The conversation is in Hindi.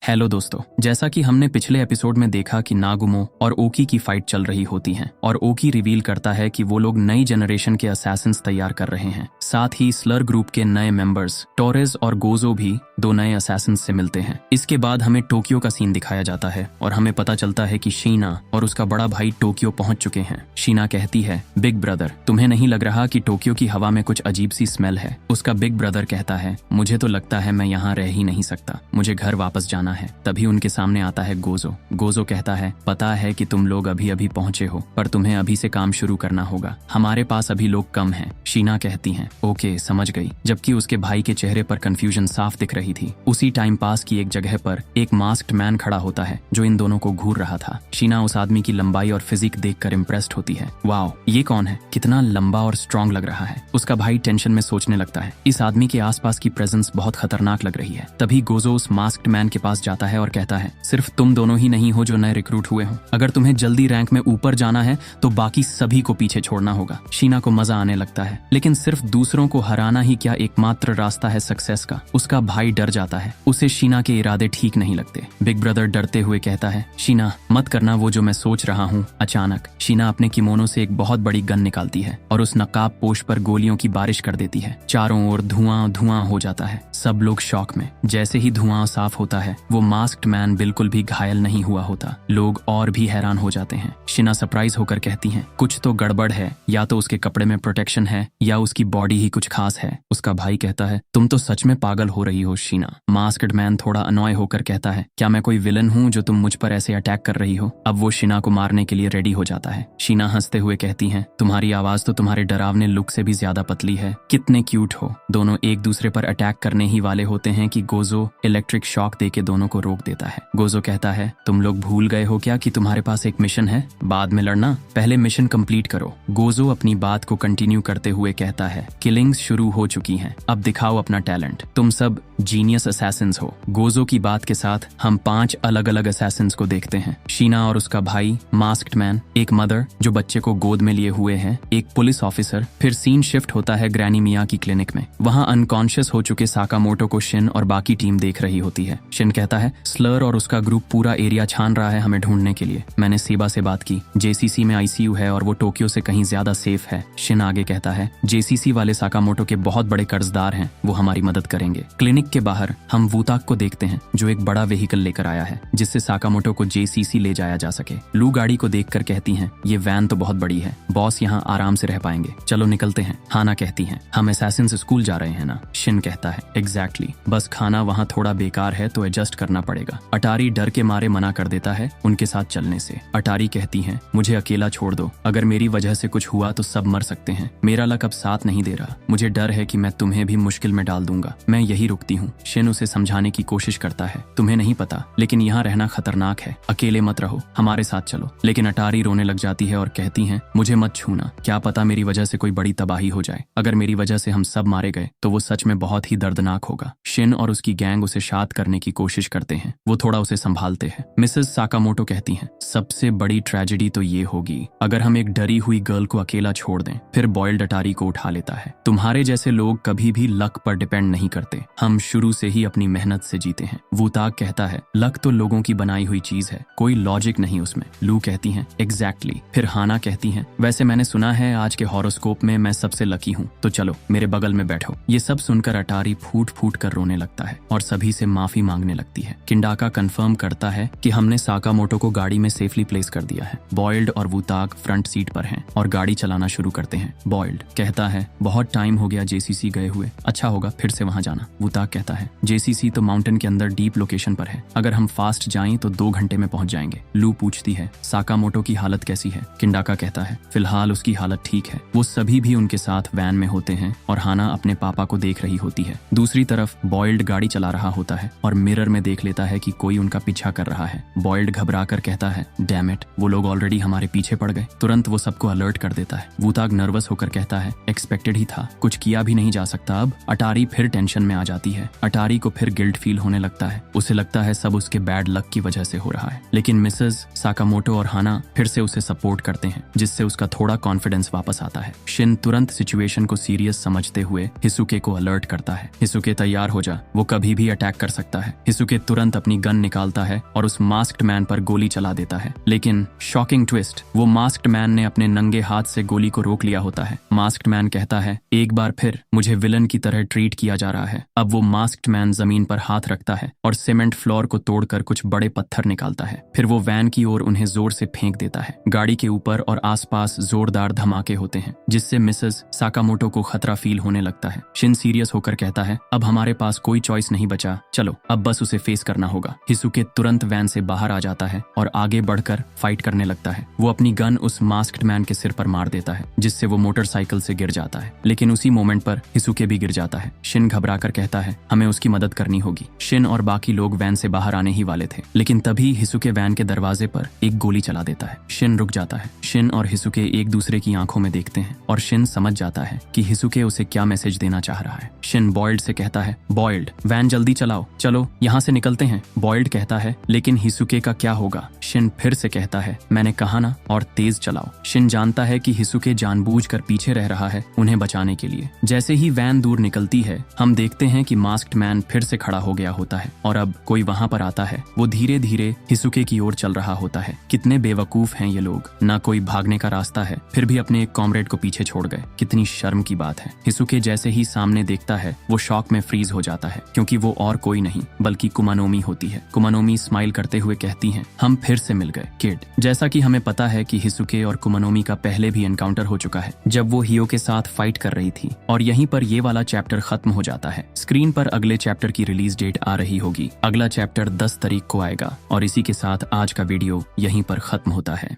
हेलो दोस्तों, जैसा कि हमने पिछले एपिसोड में देखा कि नागुमो और ओकी की फाइट चल रही होती है और ओकी रिवील करता है कि वो लोग नई जनरेशन के असैसिन्स तैयार कर रहे हैं। साथ ही स्लर ग्रुप के नए मेंबर्स टोरेस और गोजो भी दो नए असैसिन्स से मिलते हैं। इसके बाद हमें टोक्यो का सीन दिखाया जाता है और हमें पता चलता है कि शीना और उसका बड़ा भाई टोक्यो पहुंच चुके हैं। शीना कहती है, बिग ब्रदर, तुम्हें नहीं लग रहा कि टोक्यो की हवा में कुछ अजीब सी स्मेल है? उसका बिग ब्रदर कहता है, मुझे तो लगता है मैं यहाँ रह ही नहीं सकता, मुझे घर वापस जाना है। तभी उनके सामने आता है गोजो। गोजो कहता है, पता है कि तुम लोग अभी अभी पहुंचे हो, पर तुम्हें अभी से काम शुरू करना होगा, हमारे पास अभी लोग कम हैं। शीना कहती हैं, ओके समझ गई, जबकि उसके भाई के चेहरे पर कंफ्यूजन साफ दिख रही थी। उसी टाइम पास की एक जगह पर एक मास्क्ड मैन खड़ा होता है जो इन दोनों को घूर रहा था। शीना उस आदमी की लंबाई और फिजिक देखकर इम्प्रेस्ड होती है। वाओ, ये कौन है? कितना लंबा और स्ट्रॉन्ग लग रहा है। उसका भाई टेंशन में सोचने लगता है, इस आदमी के आसपास की प्रेजेंस बहुत खतरनाक लग रही है। तभी गोजो उस मास्क्ड मैन के पास जाता है और कहता है, सिर्फ तुम दोनों ही नहीं हो जो नए रिक्रूट हुए हो, अगर तुम्हें जल्दी रैंक में ऊपर जाना है तो बाकी सभी को पीछे छोड़ना होगा। शीना को मजा आने लगता है, लेकिन सिर्फ दूसरों को हराना ही क्या एकमात्र रास्ता है सक्सेस का? उसका भाई डर जाता है, उसे शीना के इरादे ठीक नहीं लगते। बिग ब्रदर डरते हुए कहता है, शीना मत करना वो जो मैं सोच रहा हूँ। अचानक शीना अपने किमोनो से एक बहुत बड़ी गन निकालती है और उस नकाब पोश पर गोलियों की बारिश कर देती है। चारों ओर धुआं धुआं हो जाता है, सब लोग शॉक में। जैसे ही धुआं साफ होता है, वो मास्क्ड मैन बिल्कुल भी घायल नहीं हुआ होता। लोग और भी हैरान हो जाते हैं। शीना सरप्राइज होकर कहती हैं, कुछ तो गड़बड़ है, या तो उसके कपड़े में प्रोटेक्शन है या उसकी बॉडी ही कुछ खास है। उसका भाई कहता है, तुम तो सच में पागल हो रही हो शीना। मास्क्ड मैन थोड़ा अनॉय होकर कहता है, क्या मैं कोई विलन हूँ जो तुम मुझ पर ऐसे अटैक कर रही हो? अब वो शीना को मारने के लिए रेडी हो जाता है। शीना हंसते हुए कहती है, तुम्हारी आवाज तो तुम्हारे डरावने लुक से भी ज्यादा पतली है, कितने क्यूट हो। दोनों एक दूसरे पर अटैक करने ही वाले होते हैं कि गोजो इलेक्ट्रिक शॉक देके दोनों को रोक देता है। गोजो कहता है, तुम लोग भूल गए हो क्या कि तुम्हारे पास एक मिशन है? बाद में लड़ना, पहले मिशन कंप्लीट करो। गोजो अपनी बात को कंटिन्यू करते हुए कहता है, किलिंग्स शुरू हो चुकी हैं, अब दिखाओ अपना टैलेंट, तुम सब जीनियस असैसिन्स हो। गोजो की बात के साथ हम 5 अलग अलग असैसिन्स को देखते हैं। शीना और उसका भाई, मास्क्ड मैन, एक मदर जो बच्चे को गोद में लिए हुए है, एक पुलिस ऑफिसर। फिर सीन शिफ्ट होता है ग्रैनी मिया की क्लिनिक में। वहाँ अनकॉन्शियस हो चुके साकामोटो को शिन और बाकी टीम देख रही होती है। शिन कहता है, स्लर और उसका ग्रुप पूरा एरिया छान रहा है हमें ढूंढने के लिए। मैंने सेबा से बात की, जेसीसी में आईसीयू है और वो टोक्यो से कहीं ज्यादा सेफ है। शिन आगे कहता है, जेसीसी वाले साकामोटो के बहुत बड़े कर्जदार हैं, वो हमारी मदद करेंगे। क्लिनिक के बाहर हम वूताक को देखते हैं जो एक बड़ा व्हीकल लेकर आया है जिससे साकामोटो को जेसीसी ले जाया जा सके। लू गाड़ी को देखकर कहती हैं, ये वैन तो बहुत बड़ी है, बॉस यहाँ आराम से रह पाएंगे, चलो निकलते हैं। हाना कहती हैं, हम असैसिन्स स्कूल जा रहे हैं ना? शिन कहता है, एग्जैक्टली, बस खाना वहाँ थोड़ा बेकार है तो एडजस्ट करना पड़ेगा। अटारी डर के मारे मना कर देता है उनके साथ चलने से। अटारी कहती हैं, मुझे अकेला छोड़ दो, अगर मेरी वजह से कुछ हुआ तो सब मर सकते हैं। मेरा लक अब साथ नहीं दे रहा, मुझे डर है कि मैं तुम्हें भी मुश्किल में डाल दूंगा, मैं यही रुकती हूँ। शिन उसे समझाने की कोशिश करता है, तुम्हें नहीं पता, लेकिन यहाँ रहना खतरनाक है, अकेले मत रहो, हमारे साथ चलो। लेकिन अटारी रोने लग जाती है और कहती हैं, मुझे मत छूना, क्या पता मेरी वजह से कोई बड़ी तबाही हो जाए। अगर मेरी वजह से हम सब मारे गए तो वो सच में बहुत ही दर्दनाक होगा। शिन और उसकी गैंग उसे शांत करने की कोशिश करते हैं, वो थोड़ा उसे संभालते हैं। मिसेस साकामोटो कहती हैं, सबसे बड़ी ट्रेजेडी तो ये होगी अगर हम एक डरी हुई गर्ल को अकेला छोड़ दें। फिर बॉयल्ड अटारी को उठा लेता है, तुम्हारे जैसे लोग कभी भी लक पर डिपेंड नहीं करते, हम शुरू से ही अपनी मेहनत से जीते हैं। वूताक कहता है, लक तो लोगों की बनाई हुई चीज है, कोई लॉजिक नहीं उसमें। लू कहती हैं, एग्जैक्टली। फिर हाना कहती हैं, वैसे मैंने सुना है आज के हॉरोस्कोप में मैं सबसे लकी हूँ, तो चलो मेरे बगल में बैठो। ये सब सुनकर अटारी फूट फूट कर रोने लगता है और सभी से माफी मांगने लगती है। किंडाका कंफर्म करता है कि हमने साकामोटो को गाड़ी में सेफली प्लेस कर दिया है। बॉयल्ड और वूताक फ्रंट सीट पर हैं और गाड़ी चलाना शुरू करते हैं। बॉयल्ड कहता है, बहुत टाइम हो गया जेसीसी गए हुए, अच्छा होगा फिर से वहां जाना। वूताक कहता है, जेसीसी तो माउंटेन के अंदर डीप लोकेशन पर है, अगर हम फास्ट जाएं तो 2 घंटे में पहुंच जाएंगे। लू पूछती है, साकामोटो की हालत कैसी है? किंडाका कहता है, फिलहाल उसकी हालत ठीक है। वो सभी भी उनके साथ वैन में होते हैं और हाना अपने पापा को देख रही होती है। दूसरी तरफ बॉयल्ड गाड़ी चला रहा होता है और मिरर में देख लेता है कि कोई उनका पीछा कर रहा है। बॉयल्ड घबरा कर कहता है, डैम इट, वो लोग ऑलरेडी हमारे पीछे पड़ गए। तुरंत वो सबको अलर्ट कर देता है। वूताक नर्वस होकर कहता है, एक्सपेक्टेड ही था, कुछ किया भी नहीं जा सकता अब। अटारी फिर टेंशन में आ जाती है। अटारी को फिर गिल्ट फील होने लगता है, उसे लगता है सब उसके बैड लक की वजह से हो रहा है। लेकिन मिसेस साकामोटो और हाना फिर से उसे सपोर्ट करते हैं जिससे उसका थोड़ा कॉन्फिडेंस वापस आता है। शिन तुरंत सिचुएशन को सीरियस समझते हुए हिसुके को अलर्ट करता है, हिसुके तैयार हो जा, वो कभी भी अटैक कर सकता है। हिसुके हिसुके तुरंत अपनी गन निकालता है और उस मास्क्ड मैन पर गोली चला देता है। लेकिन शॉकिंग ट्विस्ट, वो मास्क्ड मैन ने अपने नंगे हाथ से गोली को रोक लिया होता है। मास्क्ड मैन कहता है, एक बार फिर मुझे विलन की तरह ट्रीट किया जा रहा है। अब वो मास्क्ड मैन जमीन पर हाथ रखता है और सीमेंट फ्लोर को तोड़कर कुछ बड़े पत्थर निकालता है। फिर वो वैन की ओर उन्हें जोर से फेंक देता है। गाड़ी के ऊपर और आसपास जोरदार धमाके होते हैं, जिससे मिसेस साकामोटो को खतरा फील होने लगता है। शिन सीरियस होकर कहता है, अब हमारे पास कोई चॉइस नहीं बचा, चलो अब बस उसे फेस करना होगा। हिसुके तुरंत वैन से बाहर आ जाता है और आगे बढ़कर फाइट करने लगता है। वो अपनी गन उस मास्क्ड मैन के सिर पर मार देता है, जिससे वो मोटरसाइकिल से गिर जाता है। लेकिन उसी मोमेंट पर हिसुके भी गिर जाता है। शिन घबराकर कहता है, हमें उसकी मदद करनी होगी। शिन और बाकी लोग वैन से बाहर आने ही वाले थे, लेकिन तभी हिसुके वैन के दरवाजे पर एक गोली चला देता है। शिन रुक जाता है। शिन और हिसुके एक दूसरे की आंखों में देखते हैं और शिन समझ जाता है कि हिसुके उसे क्या मैसेज देना चाह रहा है। शिन बॉयल्ड से कहता है, बॉयल्ड, वैन जल्दी चलाओ, चलो यहाँ से निकलते हैं। बॉयल्ड कहता है, लेकिन हिसुके का क्या होगा? शिन फिर से कहता है, मैंने कहा ना, और तेज चलाओ। शिन जानता है कि हिसुके जानबूझकर पीछे रह रहा है उन्हें बचाने के लिए। जैसे ही वैन दूर निकलती है, हम देखते हैं कि मास्क्ड मैन फिर से खड़ा हो गया होता है और अब कोई वहां पर आता है। वो धीरे धीरे हिसुके की ओर चल रहा होता है। कितने बेवकूफ हैं ये लोग, ना कोई भागने का रास्ता है, फिर भी अपने एक कॉमरेड को पीछे छोड़ गए। कितनी शर्म की बात है। हिसुके जैसे ही सामने देखता है, वो शॉक में फ्रीज हो जाता है, क्योंकि वो और कोई नहीं बल्कि कुमानोमी होती है। कुमानोमी स्माइल करते हुए कहती हैं, हम फिर से मिल गए किड। जैसा कि हमें पता है कि हिसुके और कुमानोमी का पहले भी एनकाउंटर हो चुका है, जब वो हियो के साथ फाइट कर रही थी। और यहीं पर ये वाला चैप्टर खत्म हो जाता है। स्क्रीन पर अगले चैप्टर की रिलीज डेट आ रही होगी। अगला चैप्टर 10 तारीख को आएगा और इसी के साथ आज का वीडियो यहीं पर खत्म होता है।